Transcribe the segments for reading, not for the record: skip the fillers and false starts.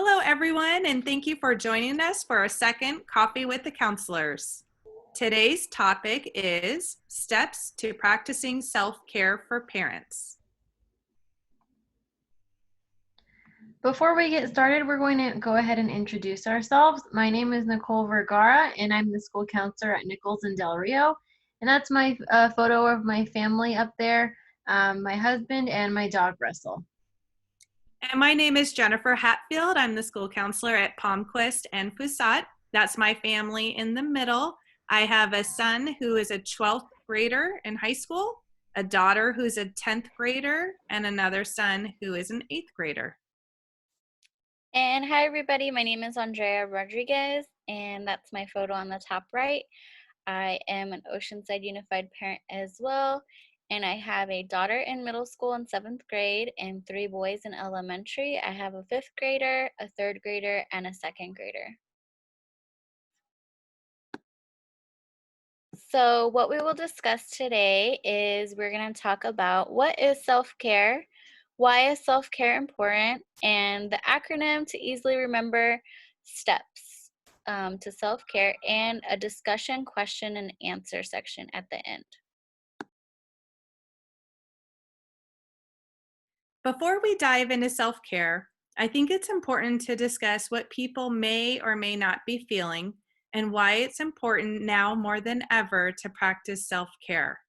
Hello, everyone, and thank you for joining us for our second Coffee with the Counselors. Today's topic is steps to practicing self-care for parents. Before we get started, we're going to go ahead and introduce ourselves. My name is Nicole Vergara, and I'm the school counselor at Nichols and Del Rio. And that's my photo of my family up there, my husband and my dog, Russell. And my name is Jennifer Hatfield. I'm the school counselor at Palmquist and Fusat. That's my family in the middle. I have a son who is a 12th grader in high school, a daughter who's a 10th grader, and another son who is an 8th grader. And hi everybody, my name is Andrea Rodriguez, and that's my photo on the top right. I am an Oceanside Unified parent as well, and I have a daughter in middle school in 7th grade and 3 boys in elementary. I have a 5th grader, a 3rd grader, and a 2nd grader. So what we will discuss today is we're going to talk about what is self-care, why is self-care important, and the acronym to easily remember steps to self-care, and a discussion, question, and answer section at the end. Before we dive into self-care, I think it's important to discuss what people may or may not be feeling and why it's important now more than ever to practice self-care.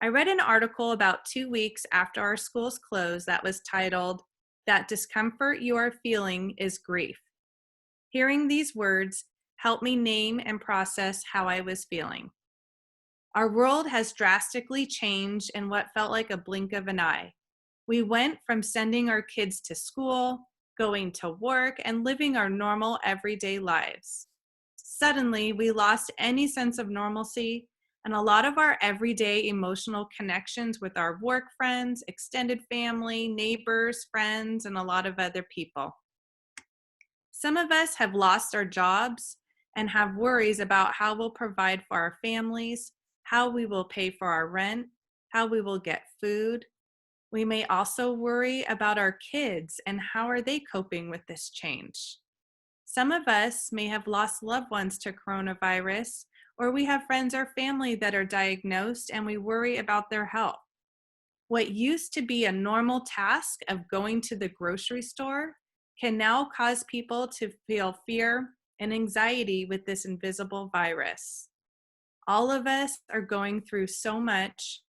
I read an article about 2 weeks after our schools closed that was titled, "That Discomfort You Are Feeling is Grief." Hearing these words helped me name and process how I was feeling. Our world has drastically changed in what felt like a blink of an eye. We went from sending our kids to school, going to work, and living our normal everyday lives. Suddenly, we lost any sense of normalcy and a lot of our everyday emotional connections with our work friends, extended family, neighbors, friends, and a lot of other people. Some of us have lost our jobs and have worries about how we'll provide for our families, how we will pay for our rent, how we will get food. We may also worry about our kids and how are they coping with this change. Some of us may have lost loved ones to coronavirus, or we have friends or family that are diagnosed and we worry about their health. What used to be a normal task of going to the grocery store can now cause people to feel fear and anxiety with this invisible virus. All of us are going through so much,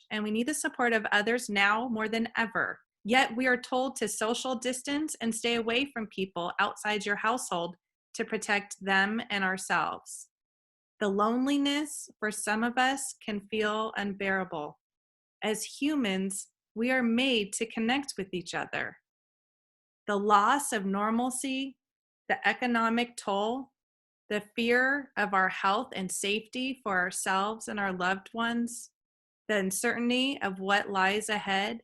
and we need the support of others now more than ever. Yet we are told to social distance and stay away from people outside your household to protect them and ourselves. The loneliness for some of us can feel unbearable. As humans, we are made to connect with each other. The loss of normalcy, the economic toll, the fear of our health and safety for ourselves and our loved ones, the uncertainty of what lies ahead,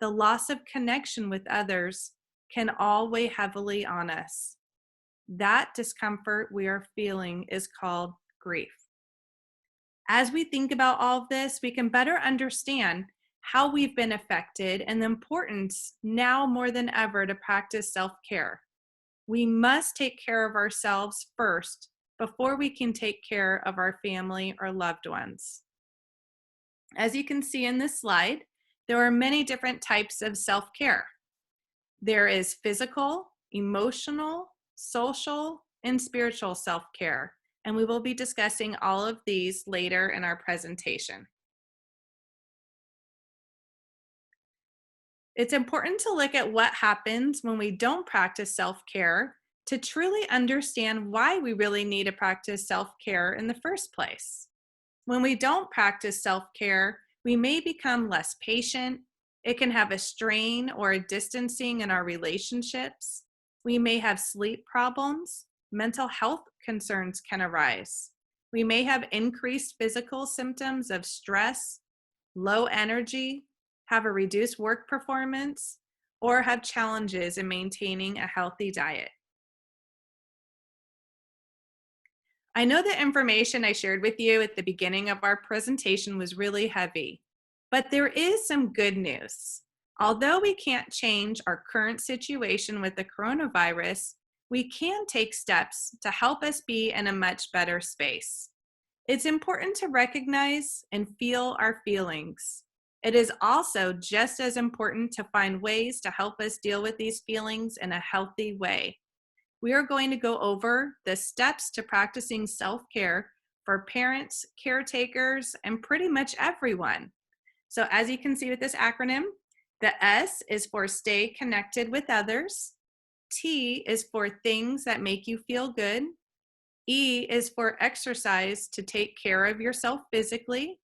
the loss of connection with others can all weigh heavily on us. That discomfort we are feeling is called grief. As we think about all of this, we can better understand how we've been affected and the importance now more than ever to practice self-care. We must take care of ourselves first before we can take care of our family or loved ones. As you can see in this slide, there are many different types of self-care. There is physical, emotional, social, and spiritual self-care, and we will be discussing all of these later in our presentation. It's important to look at what happens when we don't practice self-care to truly understand why we really need to practice self-care in the first place. When we don't practice self-care, we may become less patient. It can have a strain or a distancing in our relationships. We may have sleep problems. Mental health concerns can arise. We may have increased physical symptoms of stress, low energy, have a reduced work performance, or have challenges in maintaining a healthy diet. I know the information I shared with you at the beginning of our presentation was really heavy, but there is some good news. Although we can't change our current situation with the coronavirus, we can take steps to help us be in a much better space. It's important to recognize and feel our feelings. It is also just as important to find ways to help us deal with these feelings in a healthy way. We are going to go over the steps to practicing self-care for parents, caretakers, and pretty much everyone. So as you can see with this acronym, the S is for stay connected with others. T is for things that make you feel good. E is for exercise to take care of yourself physically.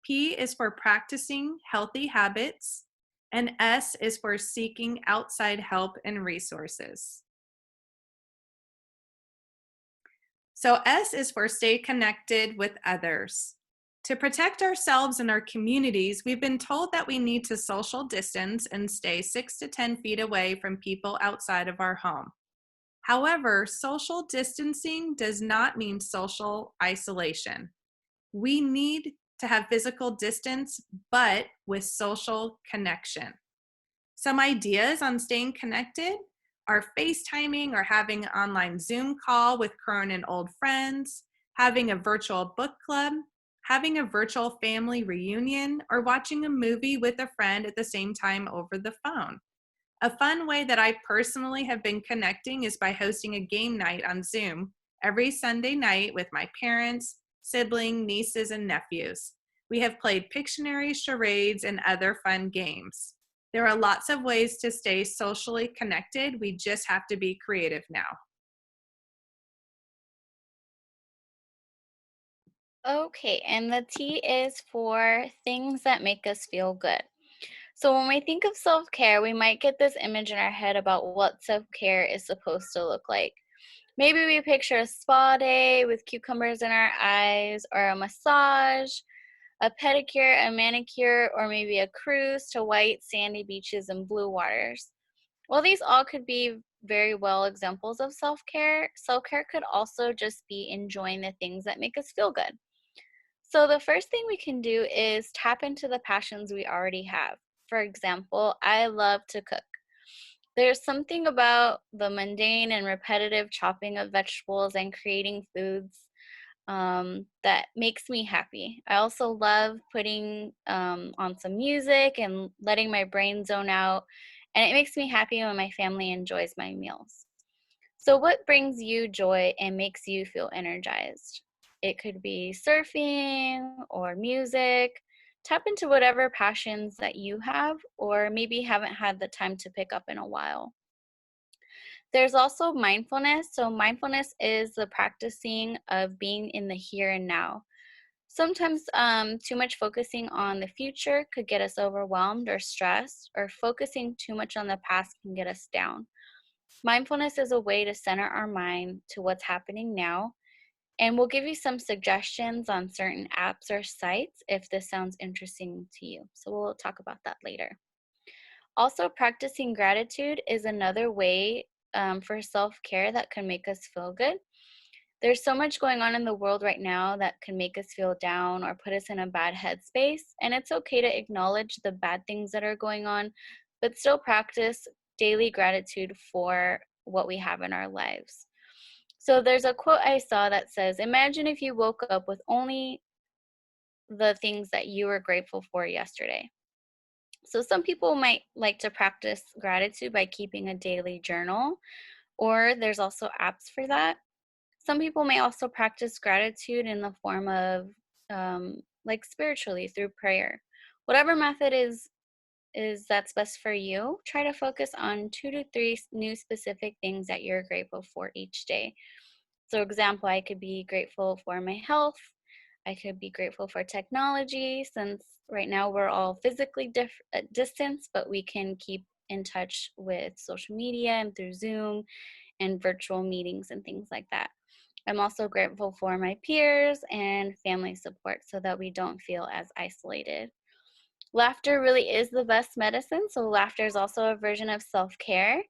P is for practicing healthy habits. And S is for seeking outside help and resources. So S is for stay connected with others. To protect ourselves and our communities, we've been told that we need to social distance and stay 6 to 10 feet away from people outside of our home. However, social distancing does not mean social isolation. We need to have physical distance, but with social connection. Some ideas on staying connected are FaceTiming or having an online Zoom call with current and old friends, having a virtual book club, having a virtual family reunion, or watching a movie with a friend at the same time over the phone. A fun way that I personally have been connecting is by hosting a game night on Zoom every Sunday night with my parents, siblings, nieces, and nephews. We have played Pictionary, charades, and other fun games. There are lots of ways to stay socially connected. We just have to be creative now. Okay, and the T is for things that make us feel good. So when we think of self-care, we might get this image in our head about what self-care is supposed to look like. Maybe we picture a spa day with cucumbers in our eyes, or a massage, a pedicure, a manicure, or maybe a cruise to white sandy beaches and blue waters. Well, these all could be very well examples of self-care. Self-care could also just be enjoying the things that make us feel good. So the first thing we can do is tap into the passions we already have. For example, I love to cook. There's something about the mundane and repetitive chopping of vegetables and creating foods that makes me happy. I also love putting on some music and letting my brain zone out, and it makes me happy when my family enjoys my meals. So, what brings you joy and makes you feel energized? It could be surfing or music. Tap into whatever passions that you have, or maybe haven't had the time to pick up in a while. There's also mindfulness. So, mindfulness is the practicing of being in the here and now. Sometimes too much focusing on the future could get us overwhelmed or stressed, or focusing too much on the past can get us down. Mindfulness is a way to center our mind to what's happening now, and we'll give you some suggestions on certain apps or sites if this sounds interesting to you. So we'll talk about that later. Also, practicing gratitude is another way for self care that can make us feel good. There's so much going on in the world right now that can make us feel down or put us in a bad headspace. And it's okay to acknowledge the bad things that are going on, but still practice daily gratitude for what we have in our lives. So there's a quote I saw that says, "Imagine if you woke up with only the things that you were grateful for yesterday." So some people might like to practice gratitude by keeping a daily journal, or there's also apps for that. Some people may also practice gratitude in the form of like spiritually through prayer. Whatever method is that's best for you, try to focus on 2 to 3 new specific things that you're grateful for each day. So example, I could be grateful for my health. I could be grateful for technology, since right now we're all physically distance, but we can keep in touch with social media and through Zoom and virtual meetings and things like that. I'm also grateful for my peers and family support so that we don't feel as isolated. Laughter really is the best medicine, so laughter is also a version of self-care.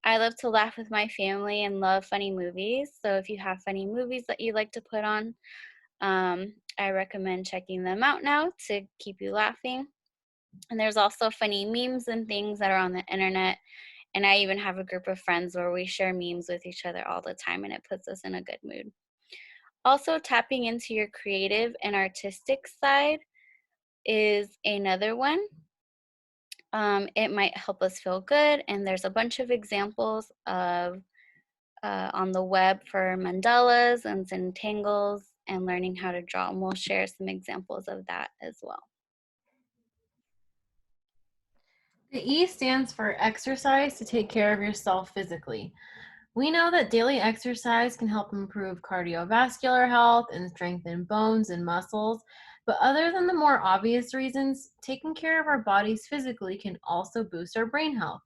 I love to laugh with my family and love funny movies. So if you have funny movies that you like to put on, I recommend checking them out now to keep you laughing. And there's also funny memes and things that are on the internet. And I even have a group of friends where we share memes with each other all the time, and it puts us in a good mood. Also, tapping into your creative and artistic side is another one. It might help us feel good, and there's a bunch of examples of on the web for mandalas and centangles and learning how to draw, and we'll share some examples of that as well. The E stands for exercise to take care of yourself physically. We know that daily exercise can help improve cardiovascular health and strengthen bones and muscles, but other than the more obvious reasons, taking care of our bodies physically can also boost our brain health.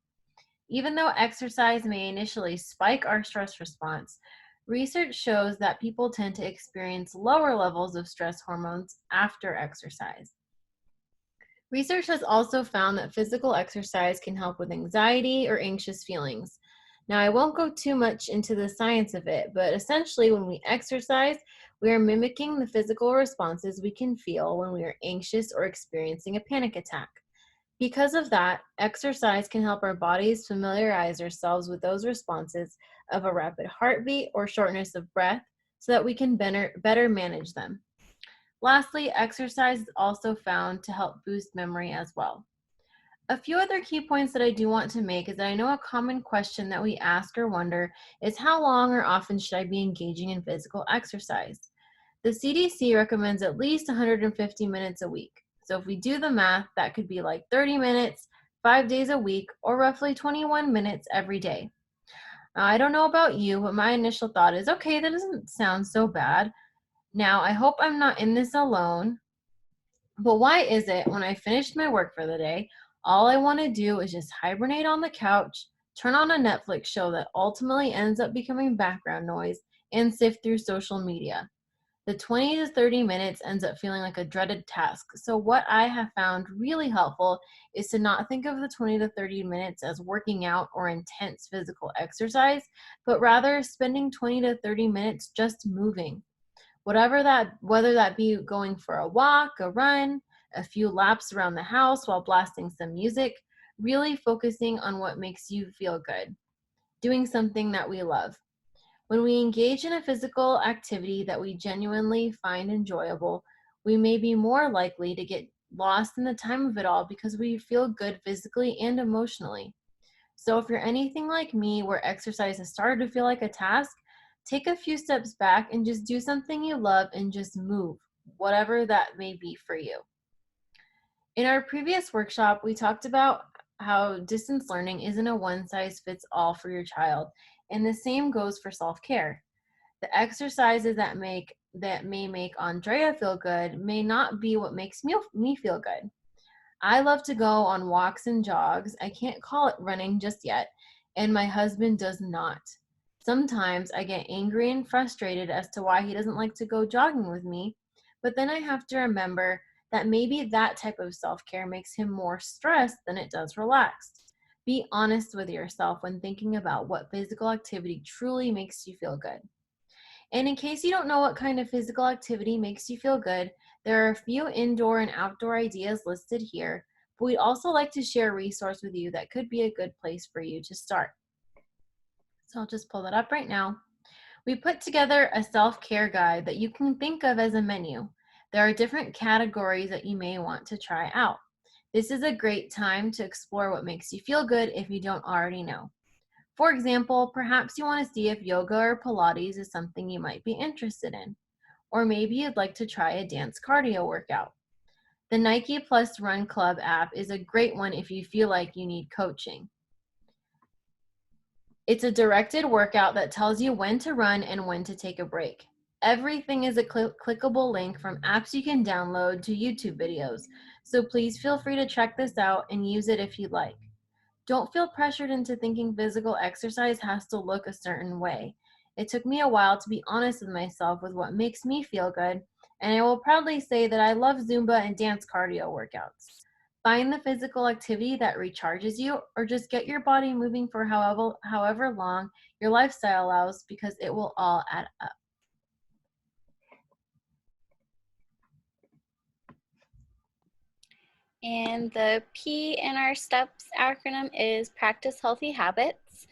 Even though exercise may initially spike our stress response, research shows that people tend to experience lower levels of stress hormones after exercise. Research has also found that physical exercise can help with anxiety or anxious feelings. Now, I won't go too much into the science of it, but essentially, when we exercise, we are mimicking the physical responses we can feel when we are anxious or experiencing a panic attack. Because of that, exercise can help our bodies familiarize ourselves with those responses of a rapid heartbeat or shortness of breath so that we can better manage them. Lastly, exercise is also found to help boost memory as well. A few other key points that I do want to make is that I know a common question that we ask or wonder is how long or often should I be engaging in physical exercise? The CDC recommends at least 150 minutes a week. So if we do the math, that could be like 30 minutes, 5 days a week, or roughly 21 minutes every day. Now, I don't know about you, but my initial thought is, okay, that doesn't sound so bad. Now, I hope I'm not in this alone, but why is it when I finished my work for the day, all I want to do is just hibernate on the couch, turn on a Netflix show that ultimately ends up becoming background noise, and sift through social media? The 20 to 30 minutes ends up feeling like a dreaded task. So what I have found really helpful is to not think of the 20 to 30 minutes as working out or intense physical exercise, but rather spending 20 to 30 minutes just moving. Whether that be going for a walk, a run, a few laps around the house while blasting some music, really focusing on what makes you feel good, doing something that we love. When we engage in a physical activity that we genuinely find enjoyable, we may be more likely to get lost in the time of it all because we feel good physically and emotionally. So if you're anything like me where exercise has started to feel like a task, take a few steps back and just do something you love and just move, whatever that may be for you. In our previous workshop, we talked about how distance learning isn't a one-size-fits-all for your child, and the same goes for self-care. The exercises that may make Andrea feel good may not be what makes me feel good. I love to go on walks and jogs. I can't call it running just yet, and my husband does not. Sometimes I get angry and frustrated as to why he doesn't like to go jogging with me, but then I have to remember that maybe that type of self-care makes him more stressed than it does relaxed. Be honest with yourself when thinking about what physical activity truly makes you feel good. And in case you don't know what kind of physical activity makes you feel good, there are a few indoor and outdoor ideas listed here, but we'd also like to share a resource with you that could be a good place for you to start. So I'll just pull that up right now. We put together a self-care guide that you can think of as a menu. There are different categories that you may want to try out. This is a great time to explore what makes you feel good if you don't already know. For example, perhaps you want to see if yoga or Pilates is something you might be interested in. Or maybe you'd like to try a dance cardio workout. The Nike Plus Run Club app is a great one if you feel like you need coaching. It's a directed workout that tells you when to run and when to take a break. Everything is a clickable link from apps you can download to YouTube videos, so please feel free to check this out and use it if you'd like. Don't feel pressured into thinking physical exercise has to look a certain way. It took me a while to be honest with myself with what makes me feel good, and I will proudly say that I love Zumba and dance cardio workouts. Find the physical activity that recharges you, or just get your body moving for however long your lifestyle allows, because it will all add up. And the P in our STEPS acronym is practice healthy habits.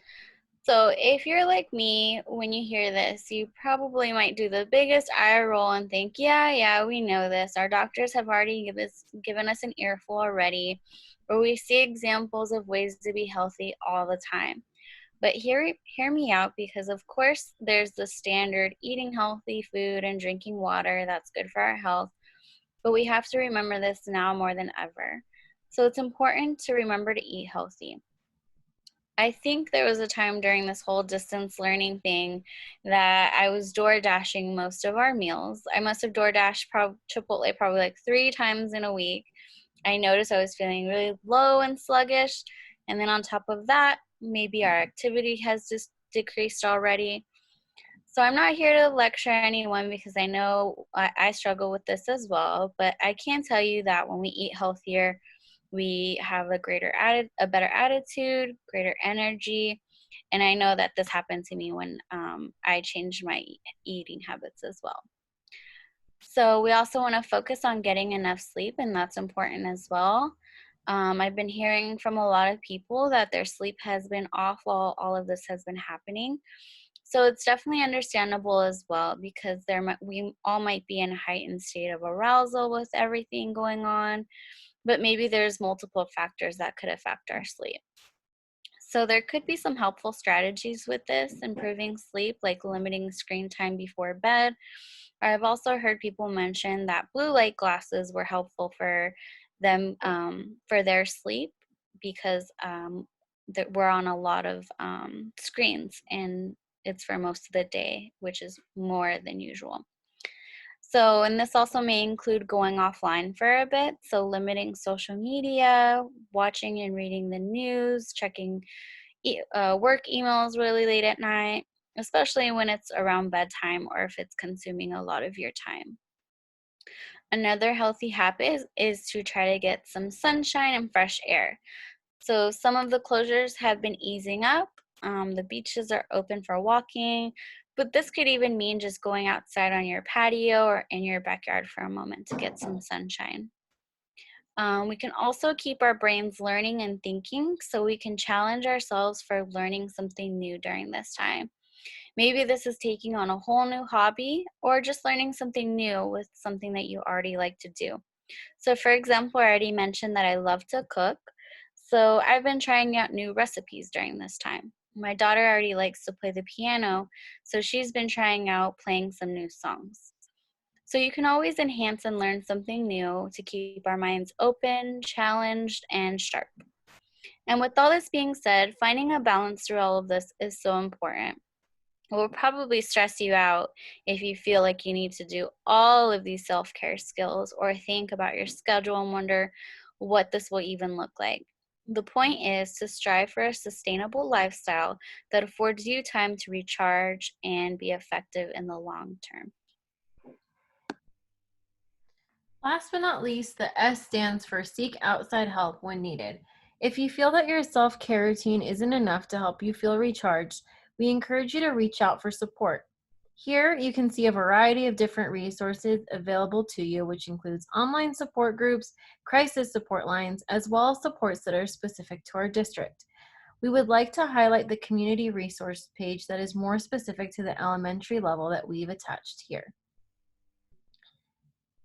So if you're like me, when you hear this, you probably might do the biggest eye roll and think, yeah, we know this. Our doctors have already given us an earful already, or we see examples of ways to be healthy all the time. But hear me out, because of course there's the standard eating healthy food and drinking water that's good for our health, but we have to remember this now more than ever. So it's important to remember to eat healthy. I think there was a time during this whole distance learning thing that I was door dashing most of our meals. I must have door dashed Chipotle probably like 3 times in a week. I noticed I was feeling really low and sluggish. And then on top of that, maybe our activity has just decreased already. So I'm not here to lecture anyone, because I know I struggle with this as well. But I can tell you that when we eat healthier, we have a better attitude, greater energy. And I know that this happened to me when I changed my eating habits as well. So we also want to focus on getting enough sleep, and that's important as well. I've been hearing from a lot of people that their sleep has been off while all of this has been happening. So it's definitely understandable as well, because we all might be in a heightened state of arousal with everything going on, but maybe there's multiple factors that could affect our sleep. So there could be some helpful strategies with this, improving sleep, like limiting screen time before bed. I've also heard people mention that blue light glasses were helpful for them for their sleep, because we're on a lot of screens, and it's for most of the day, which is more than usual. So, and this also may include going offline for a bit. So, limiting social media, watching and reading the news, checking work emails really late at night, especially when it's around bedtime or if it's consuming a lot of your time. Another healthy habit is to try to get some sunshine and fresh air. So some of the closures have been easing up. The beaches are open for walking, but this could even mean just going outside on your patio or in your backyard for a moment to get some sunshine. We can also keep our brains learning and thinking, so we can challenge ourselves for learning something new during this time. Maybe this is taking on a whole new hobby, or just learning something new with something that you already like to do. So for example, I already mentioned that I love to cook. So I've been trying out new recipes during this time. My daughter already likes to play the piano, so she's been trying out playing some new songs. So you can always enhance and learn something new to keep our minds open, challenged, and sharp. And with all this being said, finding a balance through all of this is so important. It will probably stress you out if you feel like you need to do all of these self-care skills, or think about your schedule and wonder what this will even look like. The point is to strive for a sustainable lifestyle that affords you time to recharge and be effective in the long term. Last but not least, the S stands for seek outside help when needed. If you feel that your self-care routine isn't enough to help you feel recharged, we encourage you to reach out for support. Here, you can see a variety of different resources available to you, which includes online support groups, crisis support lines, as well as supports that are specific to our district. We would like to highlight the community resource page that is more specific to the elementary level that we've attached here.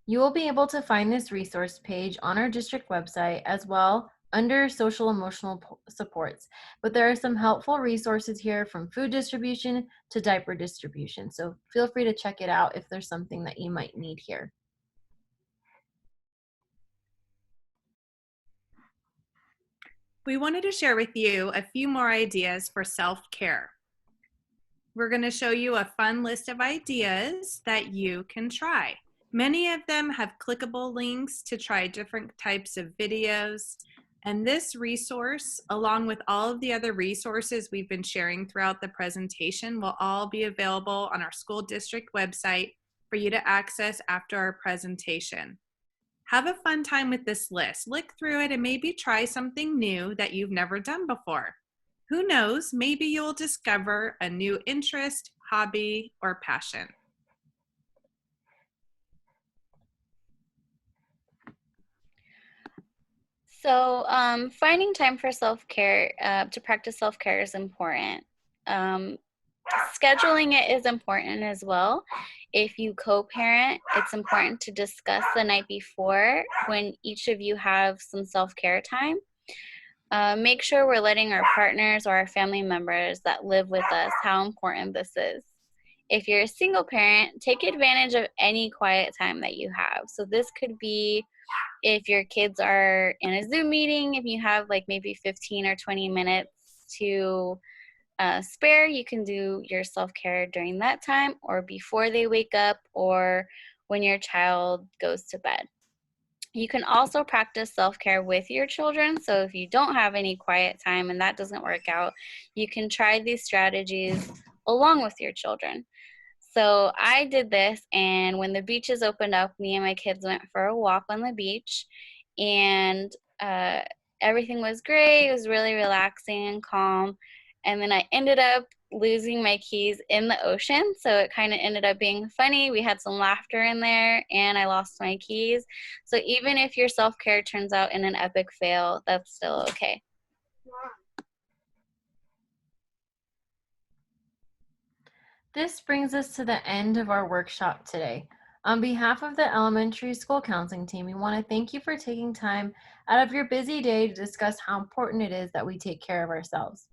You will be able to find this resource page on our district website as well under social emotional supports, but there are some helpful resources here, from food distribution to diaper distribution. So feel free to check it out if there's something that you might need here. We wanted to share with you a few more ideas for self-care. We're going to show you a fun list of ideas that you can try. Many of them have clickable links to try different types of videos. And this resource, along with all of the other resources we've been sharing throughout the presentation, will all be available on our school district website for you to access after our presentation. Have a fun time with this list. Look through it and maybe try something new that you've never done before. Who knows, maybe you'll discover a new interest, hobby, or passion. So, finding time for self-care, to practice self-care is important. Um, Scheduling it is important as well. If you co-parent, it's important to discuss the night before when each of you have some self-care time. Make sure we're letting our partners or our family members that live with us how important this is. If you're a single parent, take advantage of any quiet time that you have. So this could be if your kids are in a Zoom meeting, if you have like maybe 15 or 20 minutes to spare, you can do your self-care during that time or before they wake up or when your child goes to bed. You can also practice self-care with your children. So if you don't have any quiet time and that doesn't work out, you can try these strategies along with your children. So I did this, and when the beaches opened up, me and my kids went for a walk on the beach, and uh, everything was great. It was really relaxing and calm. And then I ended up losing my keys in the ocean, so it kind of ended up being funny. We had some laughter in there, and I lost my keys. So even if your self-care turns out in an epic fail, that's still okay. This brings us to the end of our workshop today. On behalf of the elementary school counseling team, we want to thank you for taking time out of your busy day to discuss how important it is that we take care of ourselves,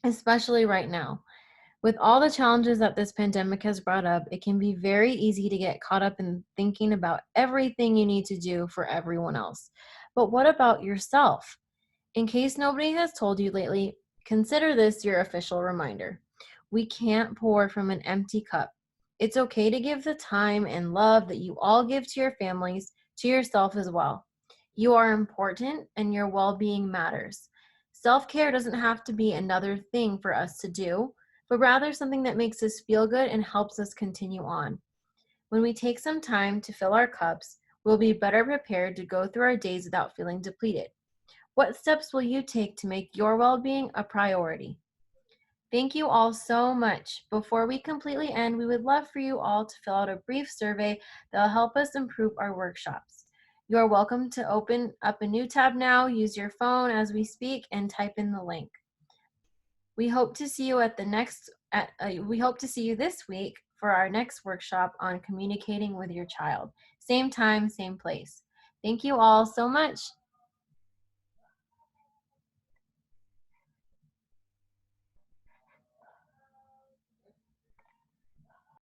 especially right now. With all the challenges that this pandemic has brought up, it can be very easy to get caught up in thinking about everything you need to do for everyone else. But what about yourself? In case nobody has told you lately, consider this your official reminder. We can't pour from an empty cup. It's okay to give the time and love that you all give to your families to yourself as well. You are important and your well-being matters. Self-care doesn't have to be another thing for us to do, but rather something that makes us feel good and helps us continue on. When we take some time to fill our cups, we'll be better prepared to go through our days without feeling depleted. What steps will you take to make your well-being a priority? Thank you all so much. Before we completely end, we would love for you all to fill out a brief survey that will help us improve our workshops. You are welcome to open up a new tab now, use your phone as we speak, and type in the link. We hope to see you we hope to see you this week for our next workshop on communicating with your child. Same time, same place. Thank you all so much.